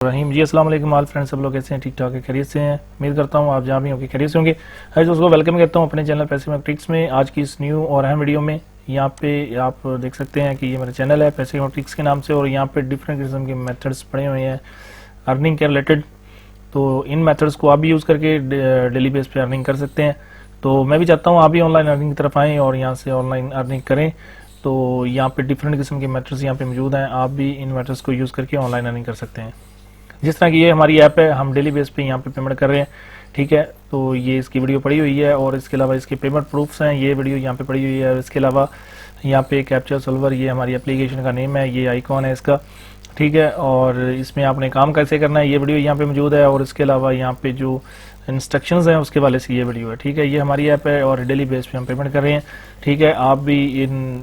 रहीम जी, अस्सलाम वालेकुम all friends. सब लोग कैसे हैं? ठीक ठाक है, खैरियत से हैं। उम्मीद करता हूँ आप जहाँ भी होंगे खैरियत से होंगे। आज दोस्तों वेलकम करता हूँ अपने चैनल पैसे मैट्रिक्स में। आज की इस न्यू और अहम वीडियो में यहाँ पे आप देख सकते हैं कि ये मेरा चैनल है पैसे मैट्रिक्स के नाम से, और यहाँ पे डिफरेंट किस्म के मेथड्स पड़े हुए हैं अर्निंग के रिलेटेड। तो इन मेथड्स को आप भी यूज़ करके डेली बेस पे अर्निंग कर सकते हैं। तो मैं भी चाहता हूँ आप भी ऑनलाइन अर्निंग की तरफ आएँ और यहाँ से ऑनलाइन अर्निंग करें। तो यहाँ पे डिफरेंट किस्म के मेथड्स यहाँ पे मौजूद हैं, आप भी इन मेथड्स को यूज़ करके ऑनलाइन अर्निंग कर सकते हैं। जिस तरह की ये हमारी ऐप है, हम डेली बेस पे यहाँ पे पेमेंट कर रहे हैं, ठीक है। तो ये इसकी वीडियो पड़ी हुई है और इसके अलावा इसके पेमेंट प्रूफ्स हैं, ये वीडियो यहाँ पे पड़ी हुई है। और इसके अलावा यहाँ पे कैप्चर सॉल्वर, ये हमारी एप्लीकेशन का नेम है, ये आइकॉन है इसका, ठीक है। और इसमें आपने काम कैसे करना है ये वीडियो यहाँ पे मौजूद है। और इसके अलावा यहाँ पे जो इंस्ट्रक्शंस हैं उसके वाले से ये वीडियो है, ठीक है। ये हमारी ऐप है और डेली बेस पे हम पेमेंट कर रहे हैं, ठीक है। आप भी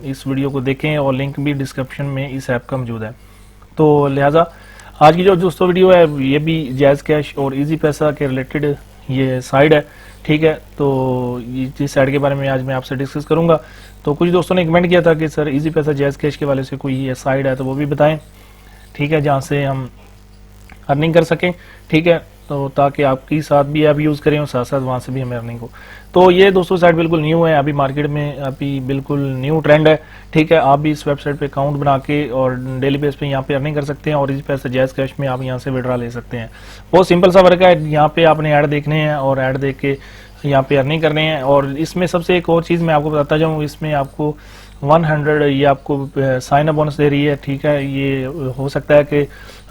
इस वीडियो को देखें और लिंक भी डिस्क्रिप्शन में इस ऐप का मौजूद है। तो लिहाजा आज की जो दोस्तों वीडियो है ये भी जायज़ कैश और इजी पैसा के रिलेटेड ये साइड है, ठीक है। तो इस साइड के बारे में आज मैं आपसे डिस्कस करूंगा। तो कुछ दोस्तों ने कमेंट किया था कि सर इजी पैसा जायज़ कैश के वाले से कोई ये साइड है तो वो भी बताएं, ठीक है, जहाँ से हम अर्निंग कर सकें, ठीक है। तो ताकि आपकी साथ भी ऐप यूज़ करें और साथ साथ वहाँ से भी हमें अर्निंग हो। तो ये दोस्तों साइट बिल्कुल न्यू है, अभी मार्केट में अभी बिल्कुल न्यू ट्रेंड है, ठीक है। आप भी इस वेबसाइट पे अकाउंट बना के और डेली बेस पे यहाँ पे अर्निंग कर सकते हैं और इस पैसे जायज़ कैश में आप यहाँ से विड्रा ले सकते हैं। बहुत सिंपल सा वर्क है, यहाँ पे आपने ऐड देखने हैं और ऐड देख के यहाँ पे अर्निंग करने हैं। और इसमें सबसे एक और चीज़ मैं आपको बताता जाऊँ, इसमें आपको 100 ये आपको साइन अप बोनस दे रही है, ठीक है। ये हो सकता है कि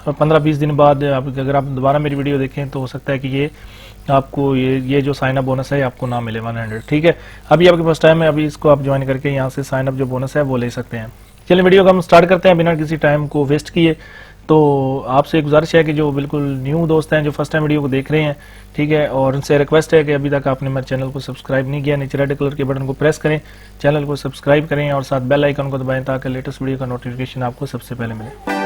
15-20 दिन बाद अगर आप दोबारा मेरी वीडियो देखें तो हो सकता है कि ये आपको ये जो साइन अप बोनस है आपको ना मिले 100, ठीक है। अभी आपके पास टाइम है, अभी इसको आप ज्वाइन करके यहाँ से साइन अप जो बोनस है वो ले सकते हैं। चलिए वीडियो को हम स्टार्ट करते हैं बिना किसी टाइम को वेस्ट किए। तो आपसे एक गुजारिश है कि जो बिल्कुल न्यू दोस्त हैं, जो फर्स्ट टाइम वीडियो को देख रहे हैं, ठीक है, और उनसे रिक्वेस्ट है कि अभी तक आपने मेरे चैनल को सब्सक्राइब नहीं किया, नीचे रेड कलर के बटन को प्रेस करें, चैनल को सब्सक्राइब करें और साथ बेल आइकन को दबाएं ताकि लेटेस्ट वीडियो का नोटिफिकेशन आपको सबसे पहले मिले।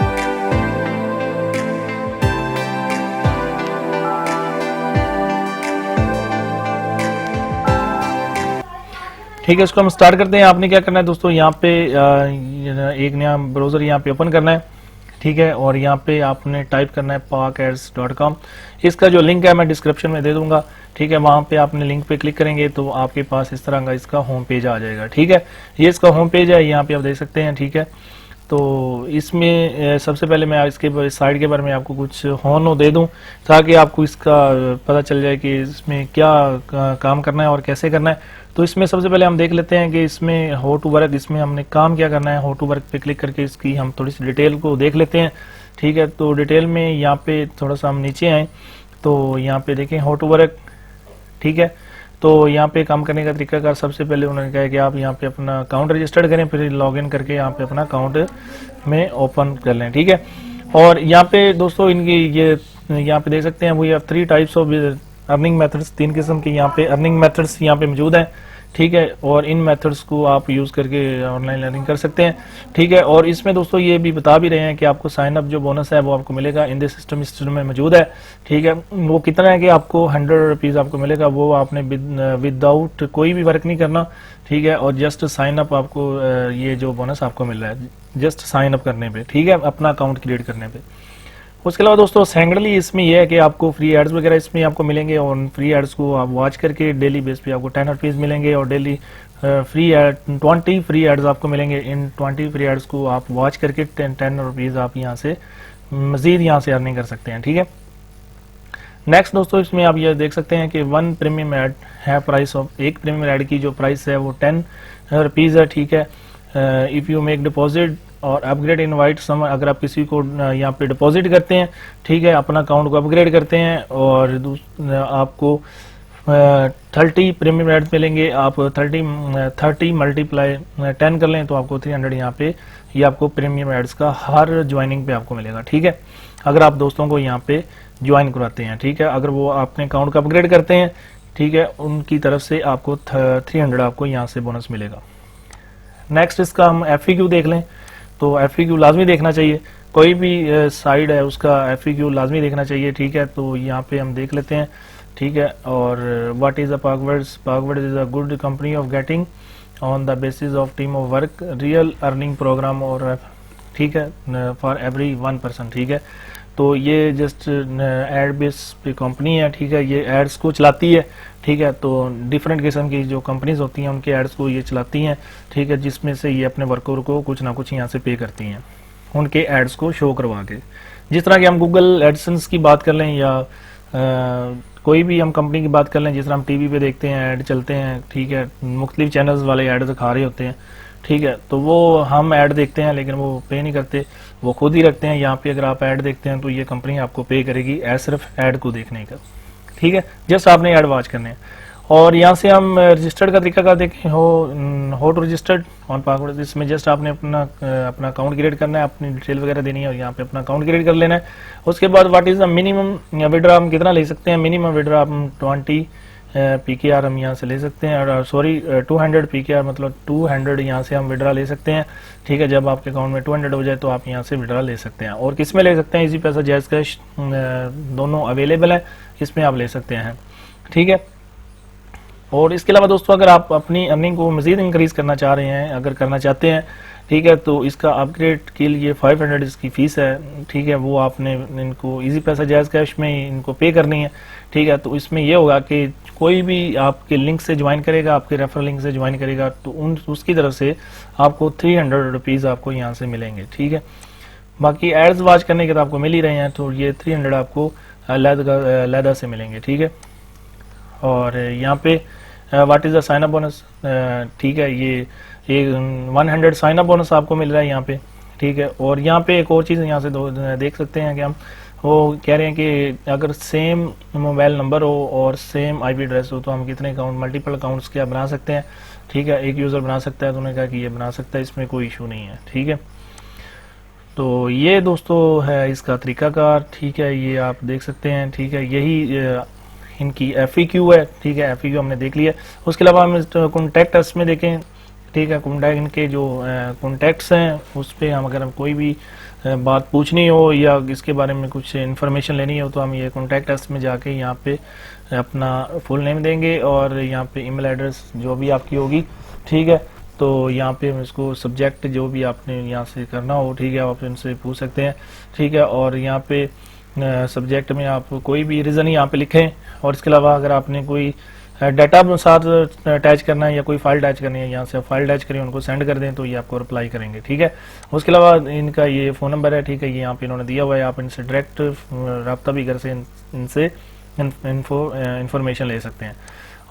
ठीक है, इसको हम स्टार्ट करते हैं। आपने क्या करना है दोस्तों, यहाँ पे एक नया ब्राउज़र यहाँ पे ओपन करना है, ठीक है। और यहाँ पे आपने टाइप करना है PakAds.com। इसका जो लिंक है मैं डिस्क्रिप्शन में दे दूंगा, ठीक है। वहाँ पे आपने लिंक पे क्लिक करेंगे तो आपके पास इस तरह का इसका होम पेज आ जाएगा, ठीक है। ये इसका होम पेज है, यहाँ पे आप देख सकते हैं, ठीक है। तो इसमें सबसे पहले मैं इसके साइड के बारे में आपको कुछ होनो दे दूं ताकि आपको इसका पता चल जाए कि इसमें क्या काम करना है और कैसे करना है। तो इसमें सबसे पहले हम देख लेते हैं कि इसमें हाउ टू वर्क, इसमें हमने काम क्या करना है। हाउ टू वर्क पे क्लिक करके इसकी हम थोड़ी सी डिटेल को देख लेते हैं, ठीक है। तो डिटेल में यहाँ पे थोड़ा सा हम नीचे आए तो यहाँ पे देखें हाउ टू वर्क, ठीक है। तो यहाँ पे काम करने का तरीका का सबसे पहले उन्होंने कहा कि आप यहाँ पे अपना अकाउंट रजिस्टर्ड करें, फिर लॉगिन करके यहाँ पे अपना अकाउंट में ओपन कर लें, ठीक है। और यहाँ पे दोस्तों इनकी ये यहाँ पे देख सकते हैं we have 3 types of earning methods, 3 किस्म के यहाँ पे अर्निंग मेथड्स यहाँ पे मौजूद हैं, ठीक है। और इन मेथड्स को आप यूज़ करके ऑनलाइन लर्निंग कर सकते हैं, ठीक है। और इसमें दोस्तों ये भी बता भी रहे हैं कि आपको साइन अप जो बोनस है वो आपको मिलेगा इन दिस सिस्टम, इस सिस्टम में मौजूद है, ठीक है। वो कितना है कि आपको 100 रुपीज़ आपको मिलेगा, वो आपने विदाउट कोई भी वर्क नहीं करना, ठीक है। और जस्ट साइन अप आपको ये जो बोनस आपको मिल रहा है जस्ट साइन अप करने पे, ठीक है, अपना अकाउंट क्रिएट करने पे। उसके अलावा दोस्तों सेकेंडली इसमें यह है कि आपको फ्री एड्स वगैरह इसमें आपको मिलेंगे और फ्री एड्स को आप वॉच करके डेली बेस पे आपको 10 रुपीज़ मिलेंगे और daily free ad 20 free ads आपको मिलेंगे। इन 20 फ्री एड्स को आप वॉच करके 10 रुपीज़ आप यहाँ से मज़ीद यहाँ से अर्निंग कर सकते हैं, ठीक है। नेक्स्ट दोस्तों इसमें आप ये देख सकते हैं कि 1 प्रीमियम एड है, प्राइस ऑफ एक प्रीमियम एड की जो प्राइस है वो 10 रुपीज़ है, ठीक है। इफ़ यू मेक डिपॉजिट और अपग्रेड इनवाइट सम, अगर आप किसी को यहाँ पे डिपॉजिट करते हैं, ठीक है, अपना अकाउंट को अपग्रेड करते हैं और आपको 30 प्रीमियम एड्स मिलेंगे। आप 30 मल्टीप्लाई 10 कर लें तो आपको 300 यहाँ पे ये आपको प्रीमियम एड्स का हर ज्वाइनिंग पे आपको मिलेगा, ठीक है। अगर आप दोस्तों को यहाँ पे ज्वाइन कराते हैं, ठीक है, अगर वो अपने अकाउंट का अपग्रेड करते हैं, ठीक है, उनकी तरफ से आपको 300 आपको यहाँ से बोनस मिलेगा। नेक्स्ट इसका हम FAQ देख लें तो FAQ लाजमी देखना चाहिए, कोई भी साइड है उसका FAQ लाजमी देखना चाहिए, ठीक है। तो यहाँ पे हम देख लेते हैं, ठीक है। और what is a backwards is a good company of getting on the basis of team of work real earning program और, ठीक है, फॉर एवरी 1 पर्सन, ठीक है। तो ये जस्ट एड बेस पे कंपनी है, ठीक है, ये एड्स को चलाती है, ठीक है। तो डिफरेंट किस्म की जो कंपनीज होती हैं उनके एड्स को ये चलाती हैं, ठीक है, जिसमें से ये अपने वर्कर को कुछ ना कुछ यहाँ से पे करती हैं उनके एड्स को शो करवा के। जिस तरह कि हम गूगल एडसेंस की बात कर लें या कोई भी हम कंपनी की बात कर लें, जिस तरह हम टीवी पे देखते हैं ऐड चलते हैं, ठीक है, मुख्तलिफ चैनल्स वाले ऐड दिखा रहे होते हैं, ठीक है, तो वो हम ऐड देखते हैं लेकिन वो पे नहीं करते, वो खुद ही रखते हैं। यहाँ पे अगर आप ऐड देखते हैं तो ये कंपनी आपको पे करेगी सिर्फ ऐड को देखने का, ठीक है, जस्ट आपने ऐड वॉच करने हैं। और यहाँ से हम रजिस्टर्ड का तरीका का देखें, हो टू रजिस्टर्ड ऑन पासवर्ड, इसमें जस्ट आपने अपना अकाउंट क्रिएट करना है, अपनी डिटेल वगैरह देनी है और यहाँ पे अपना अकाउंट क्रिएट कर लेना है। उसके बाद what is the minimum withdraw, हम कितना ले सकते हैं, मिनिमम विड्रॉ हम 20 PKR हम यहाँ से ले सकते हैं, और सॉरी 200 PKR मतलब 200 यहाँ से हम विड्रॉ ले सकते हैं, ठीक है। जब आपके अकाउंट में 200 हो जाए तो आप यहाँ से विड्रॉ ले सकते हैं। और किस में ले सकते हैं, इजी पैसा, जैज़ कैश, दोनों अवेलेबल है, इसमें आप ले सकते हैं, ठीक है। और इसके अलावा दोस्तों अगर आप अपनी अर्निंग को मज़ीद इंक्रीज़ करना चाह रहे हैं, अगर करना चाहते हैं, ठीक है, तो इसका अपग्रेड के लिए 500 इसकी फ़ीस है, ठीक है, वो आपने इनको इजी पैसा जैज़ कैश में ही इनको पे करनी है, ठीक है। तो इसमें यह होगा कि कोई भी आपके लिंक से ज्वाइन करेगा, आपके रेफरल लिंक से ज्वाइन करेगा, तो उसकी तरफ से आपको 300 रुपीज़ आपको यहाँ से मिलेंगे, ठीक है। बाकी एड्स वॉच करने के तो आपको मिल ही रहे हैं, तो ये 300 आपको लैदा से मिलेंगे, ठीक है। और यहाँ पे what is the sign up bonus, ठीक है, ये 100 साइन अप बोनस आपको मिल रहा है यहाँ पे, ठीक है। और यहाँ पे एक और चीज़ यहाँ से देख सकते हैं कि हम वो कह रहे हैं कि अगर सेम मोबाइल नंबर हो और सेम IP एड्रेस हो तो हम कितने अकाउंट, मल्टीपल अकाउंट्स क्या बना सकते हैं, ठीक है, एक यूज़र बना सकता है, तो उन्होंने कहा कि ये बना सकता है, इसमें कोई इशू नहीं है, ठीक है। तो ये दोस्तों है इसका तरीकाकार, ठीक है, ये आप देख सकते हैं, ठीक है, यही इनकी FAQ है, ठीक है, FAQ हमने देख लिया। उसके अलावा हम कॉन्टैक्ट अस में देखें, ठीक है, कॉन्टैक्ट इनके जो कॉन्टैक्ट्स हैं उस पर हम अगर हम कोई भी बात पूछनी हो या इसके बारे में कुछ इन्फॉर्मेशन लेनी हो तो हम ये कॉन्टैक्ट अस में जाके यहाँ पे अपना फुल नेम देंगे और यहाँ पे ईमेल एड्रेस जो भी आपकी होगी, ठीक है। तो यहाँ पे हम इसको सब्जेक्ट जो भी आपने यहाँ से करना हो, ठीक है, आप इनसे पूछ सकते हैं, ठीक है। और यहाँ पे सब्जेक्ट में आप कोई भी रीज़न ही यहाँ पे लिखें। और इसके अलावा अगर आपने कोई डाटा साथ अटैच करना है या कोई फाइल अटैच करनी है, यहाँ से फाइल अटैच करें, उनको सेंड कर दें तो ये आपको रिप्लाई करेंगे, ठीक है। उसके अलावा इनका ये फ़ोन नंबर है, ठीक है, ये यहाँ पे इन्होंने दिया हुआ है, आप इनसे डायरेक्ट रब्ता भी कर से इनसे इंफॉर्मेशन ले सकते हैं।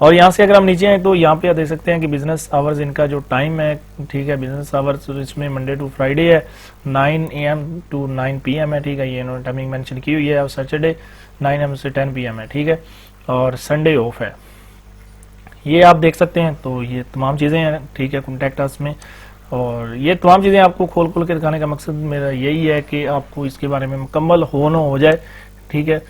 और यहाँ से अगर हम नीचे हैं तो यहाँ पे आप देख सकते हैं कि बिजनेस आवर्स इनका जो टाइम है, ठीक है, बिजनेस आवर्स इसमें मंडे टू फ्राइडे है 9 AM to 9 PM है, ठीक है, ये इन्होंने टाइमिंग मेंशन की हुई है। और सैटरडे 9 AM से 10 PM है, ठीक है, और संडे ऑफ है, ये आप देख सकते हैं। तो ये तमाम चीज़ें हैं, ठीक है, कॉन्टैक्ट अस में। और ये तमाम चीज़ें आपको खोल खोल के दिखाने का मकसद मेरा यही है कि आपको इसके बारे में मुकम्मल हो जाए, ठीक है,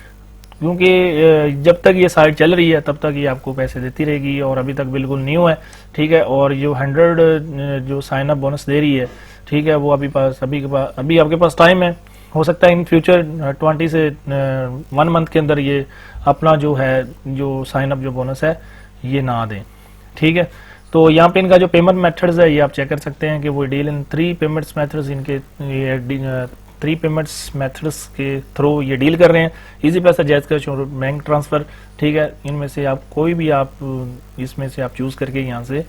क्योंकि जब तक ये साइट चल रही है तब तक ये आपको पैसे देती रहेगी और अभी तक बिल्कुल न्यू है, ठीक है। और जो 100 जो साइन अप बोनस दे रही है, ठीक है, वो अभी आपके पास टाइम है, हो सकता है इन फ्यूचर 20 से 1 मंथ के अंदर ये अपना जो है जो साइन अप जो बोनस है ये ना दें, ठीक है। तो यहाँ पे इनका जो पेमेंट मेथड्स है ये आप चेक कर सकते हैं कि वो डील इन 3 पेमेंट्स मेथड्स, इनके 3 पेमेंट्स मेथड्स के थ्रू ये डील कर रहे हैं, इजी पैसा, जैज़ कैश और बैंक ट्रांसफ़र, ठीक है। इनमें से आप कोई भी आप इसमें से आप चूज़ करके यहाँ से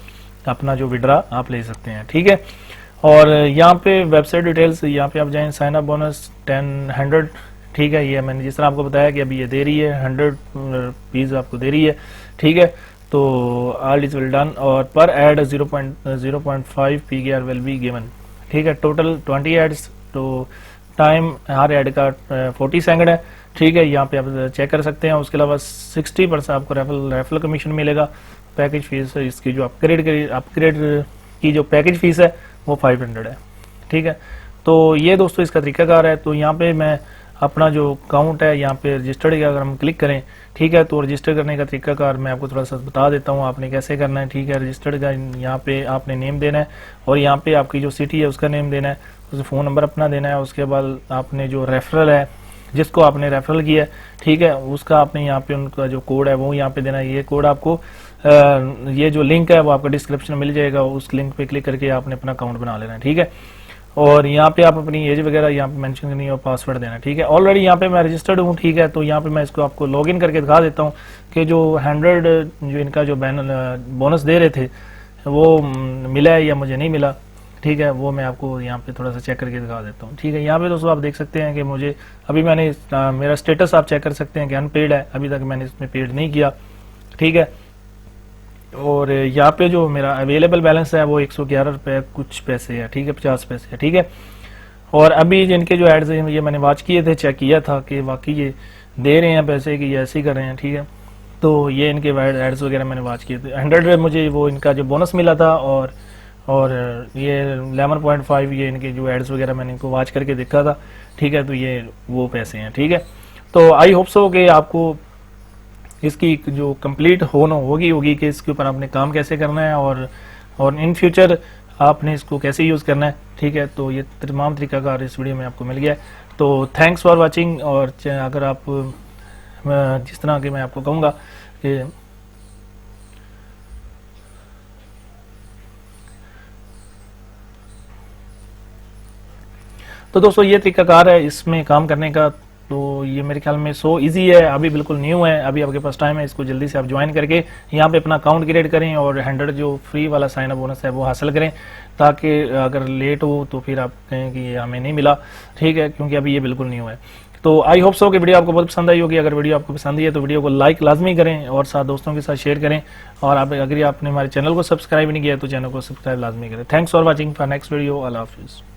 अपना जो विड्रा आप ले सकते हैं, ठीक है। और यहाँ पे वेबसाइट डिटेल्स, यहाँ पे आप जाएँ, साइन अप बोनस 100, ठीक है, ये मैंने जिस तरह आपको बताया कि अभी ये दे रही है 100 रुपीज़ आपको दे रही है, ठीक है। तो ऑल इज वेल डन। और per ad 0.5 PKR will be given, ठीक है, टोटल 20 एड्स, तो टाइम हर एड का 40 सेकंड है, ठीक है, यहाँ पे आप चेक कर सकते हैं। उसके अलावा 60% आपको रेफरल कमीशन मिलेगा। पैकेज फीस इसकी जो अपग्रेड की जो पैकेज फीस है वो 500 है, ठीक है। तो ये दोस्तों इसका तरीकाकार है। तो यहाँ पे मैं अपना जो अकाउंट है यहाँ पे रजिस्टर्ड का अगर हम क्लिक करें, ठीक है, तो रजिस्टर करने का तरीकाकार मैं आपको थोड़ा सा बता देता हूँ आपने कैसे करना है, ठीक है। रजिस्टर्ड का यहाँ पे आपने नेम देना है और यहाँ पे आपकी जो सिटी है उसका नेम देना है, उसे फ़ोन नंबर अपना देना है। उसके बाद आपने जो रेफरल है जिसको आपने रेफरल किया है, ठीक है, उसका आपने यहाँ पे उनका जो कोड है वो यहाँ पे देना है। ये कोड आपको ये जो लिंक है वो आपका डिस्क्रिप्शन में मिल जाएगा, उस लिंक पे क्लिक करके आपने अपना अकाउंट बना लेना है, ठीक है। और यहाँ पे आप अपनी एज वगैरह यहाँ पे मेंशन करनी है और पासवर्ड देना, ठीक है। ऑलरेडी यहाँ पे मैं रजिस्टर्ड हूँ, ठीक है। तो यहाँ पे मैं इसको आपको लॉगिन करके दिखा देता हूँ कि जो 100 जो इनका जो बोनस दे रहे थे वो मिला है या मुझे नहीं मिला, ठीक है। वो मैं आपको यहाँ पे थोड़ा सा चेक करके दिखा देता हूँ, ठीक है। यहाँ पे दोस्तों आप देख सकते हैं कि मुझे अभी मैंने मेरा स्टेटस आप चेक कर सकते हैं कि अनपेड है, अभी तक मैंने इसमें पेड नहीं किया, ठीक है। और यहाँ पे जो मेरा अवेलेबल बैलेंस है वो 111 रुपये कुछ पैसे है, ठीक है, 50 पैसे है, ठीक है। और अभी जिनके जो एड्स हैं ये मैंने वॉच किए थे, चेक किया था कि वाकई ये दे रहे हैं पैसे कि ये ऐसे ही कर रहे हैं, ठीक है। तो ये इनके एड्स वगैरह मैंने वॉच किए थे। 100 मुझे वो इनका जो बोनस मिला था और ये 11.5 ये इनके जो एड्स वगैरह मैंने इनको वॉच करके देखा था, ठीक है। तो ये वो पैसे हैं, ठीक है। तो आई होप सो कि आपको इसकी जो कंप्लीट होगी कि इसके ऊपर आपने काम कैसे करना है और इन फ्यूचर आपने इसको कैसे यूज़ करना है, ठीक है। तो ये तमाम तरीकाकार इस वीडियो में आपको मिल गया है। तो थैंक्स फॉर वाचिंग। और अगर आप जिस तरह के मैं आपको कहूँगा कि तो दोस्तों ये तरीकाकार है इसमें काम करने का। तो ये मेरे ख्याल में सो इजी है, अभी बिल्कुल न्यू है, अभी आपके पास टाइम है, इसको जल्दी से आप ज्वाइन करके यहाँ पे अपना अकाउंट क्रिएट करें और 100 जो फ्री वाला साइन अप बोनस है वो हासिल करें, ताकि अगर लेट हो तो फिर आप कहें कि ये हमें नहीं मिला, ठीक है, क्योंकि अभी ये बिल्कुल न्यू है। तो आई होप सो कि वीडियो आपको बहुत पसंद आई होगी। अगर वीडियो आपको पसंद आई है तो वीडियो को लाइक लाजमी करें और साथ दोस्तों के साथ शेयर करें। और आप अगर आपने हमारे चैनल को सब्सक्राइब नहीं किया तो चैनल को सब्सक्राइब लाजमी करें। Thanks for watching. For next video, अल्लाह हाफिज़।